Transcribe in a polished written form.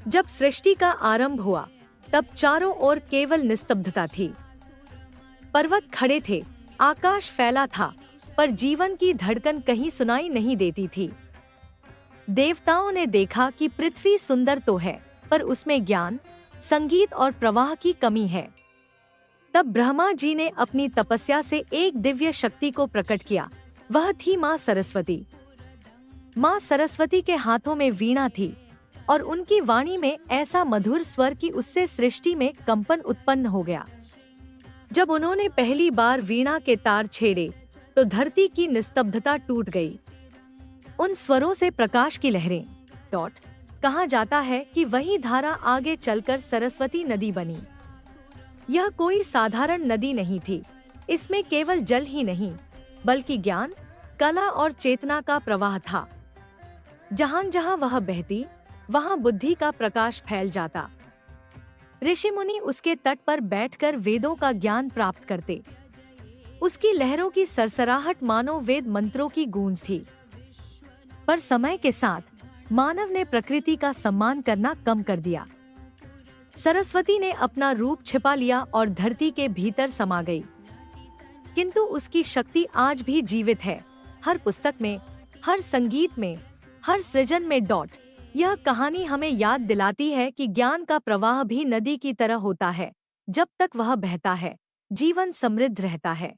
जब सृष्टि का आरंभ हुआ तब चारों ओर केवल निस्तब्धता थी। पर्वत खड़े थे, आकाश फैला था, पर जीवन की धड़कन कहीं सुनाई नहीं देती थी। देवताओं ने देखा कि पृथ्वी सुंदर तो है, पर उसमें ज्ञान, संगीत और प्रवाह की कमी है। तब ब्रह्मा जी ने अपनी तपस्या से एक दिव्य शक्ति को प्रकट किया। वह थी माँ सरस्वती। माँ सरस्वती के हाथों में वीणा थी और उनकी वाणी में ऐसा मधुर स्वर कि उससे सृष्टि में कंपन उत्पन्न हो गया। जब उन्होंने पहली बार वीणा के तार छेड़े तो धरती की निस्तब्धता टूट गई। उन स्वरों से प्रकाश की लहरें कहा जाता है कि वही धारा आगे चलकर सरस्वती नदी बनी। यह कोई साधारण नदी नहीं थी। इसमें केवल जल ही नहीं, बल्कि ज्ञान, कला और चेतना का प्रवाह था। जहां जहां वह बहती, वहां बुद्धि का प्रकाश फैल जाता। ऋषि मुनि उसके तट पर बैठकर वेदों का ज्ञान प्राप्त करते। उसकी लहरों की सरसराहट मानो वेद मंत्रों की गूंज थी। पर समय के साथ मानव ने प्रकृति का सम्मान करना कम कर दिया। सरस्वती ने अपना रूप छिपा लिया और धरती के भीतर समा गई। किंतु उसकी शक्ति आज भी जीवित है, हर पुस्तक में, हर संगीत में, हर सृजन में। यह कहानी हमें याद दिलाती है कि ज्ञान का प्रवाह भी नदी की तरह होता है। जब तक वह बहता है, जीवन समृद्ध रहता है।